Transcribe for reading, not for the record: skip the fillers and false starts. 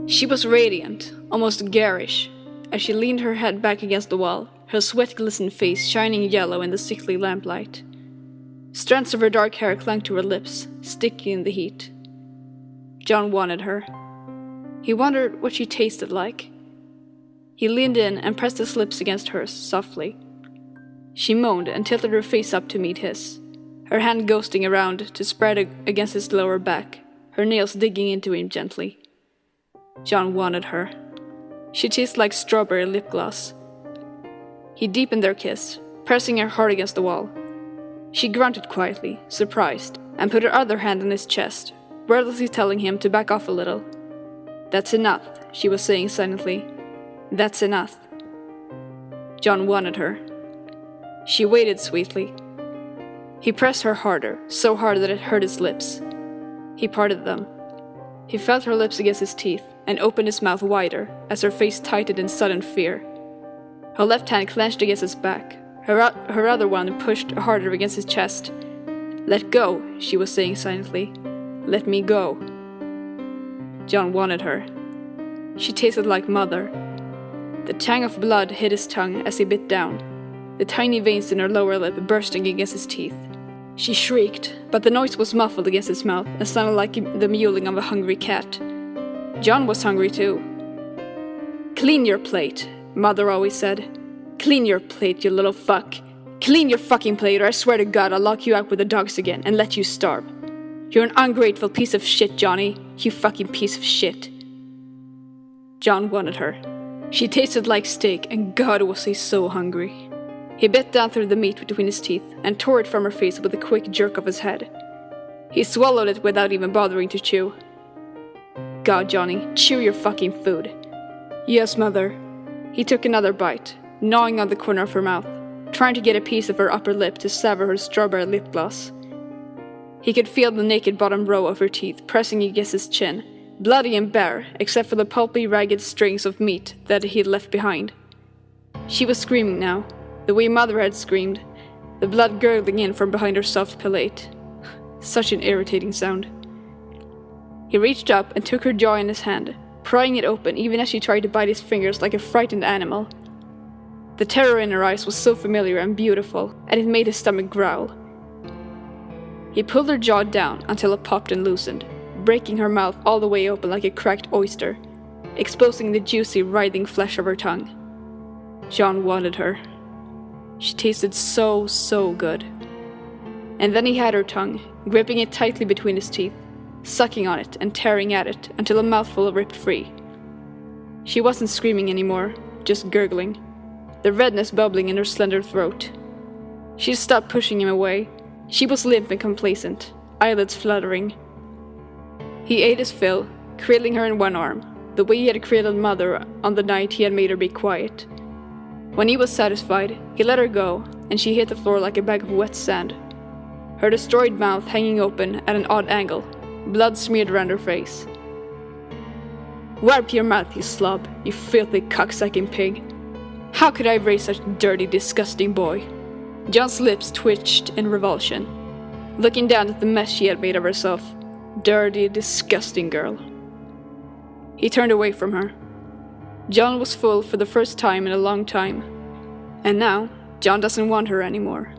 She was radiant, almost garish, as she leaned her head back against the wall, her sweat-glistened face shining yellow in the sickly lamplight. Strands of her dark hair clung to her lips, sticky in the heat. John wanted her. He wondered what she tasted like. He leaned in and pressed his lips against hers softly. She moaned and tilted her face up to meet his, her hand ghosting around to spread against his lower back, her nails digging into him gently. John wanted her. She tasted like strawberry lip gloss. He deepened their kiss, pressing her hard against the wall. She grunted quietly, surprised, and put her other hand on his chest, wordlessly telling him to back off a little. "That's enough," she was saying silently. "That's enough." John wanted her. She waited sweetly. He pressed her harder, so hard that it hurt his lips. He parted them. He felt her lips against his teeth and opened his mouth wider as her face tightened in sudden fear. Her left hand clenched against his back. Her other one pushed harder against his chest. "Let go," she was saying silently. "Let me go." John wanted her. She tasted like mother. The tang of blood hit his tongue as he bit down, the tiny veins in her lower lip bursting against his teeth. She shrieked, but the noise was muffled against his mouth and sounded like the mewling of a hungry cat. John was hungry too. "Clean your plate," Mother always said. "Clean your plate, you little fuck. Clean your fucking plate or I swear to God I'll lock you out with the dogs again and let you starve. You're an ungrateful piece of shit, Johnny. You fucking piece of shit." John wanted her. She tasted like steak, and God was he so hungry. He bit down through the meat between his teeth and tore it from her face with a quick jerk of his head. He swallowed it without even bothering to chew. "God, Johnny, chew your fucking food." "Yes, Mother." He took another bite, gnawing on the corner of her mouth, trying to get a piece of her upper lip to sever her strawberry lip gloss. He could feel the naked bottom row of her teeth pressing against his chin, bloody and bare, except for the pulpy, ragged strings of meat that he had left behind. She was screaming now, the way Mother had screamed, the blood gurgling in from behind her soft palate. Such an irritating sound. He reached up and took her jaw in his hand, prying it open even as she tried to bite his fingers like a frightened animal. The terror in her eyes was so familiar and beautiful, and it made his stomach growl. He pulled her jaw down until it popped and loosened, breaking her mouth all the way open like a cracked oyster, exposing the juicy, writhing flesh of her tongue. John wanted her. She tasted so good. And then he had her tongue, gripping it tightly between his teeth, sucking on it and tearing at it until a mouthful ripped free. She wasn't screaming anymore, just gurgling, the redness bubbling in her slender throat. She stopped pushing him away. She was limp and complacent, eyelids fluttering. He ate his fill, cradling her in one arm, the way he had cradled Mother on the night he had made her be quiet. When he was satisfied, he let her go, and she hit the floor like a bag of wet sand, her destroyed mouth hanging open at an odd angle, blood smeared around her face. "Wipe your mouth, you slob, you filthy cocksucking pig. How could I raise such a dirty, disgusting boy?" John's lips twitched in revulsion, looking down at the mess she had made of herself. Dirty, disgusting girl. He turned away from her. John was full for the first time in a long time. And now, John doesn't want her anymore.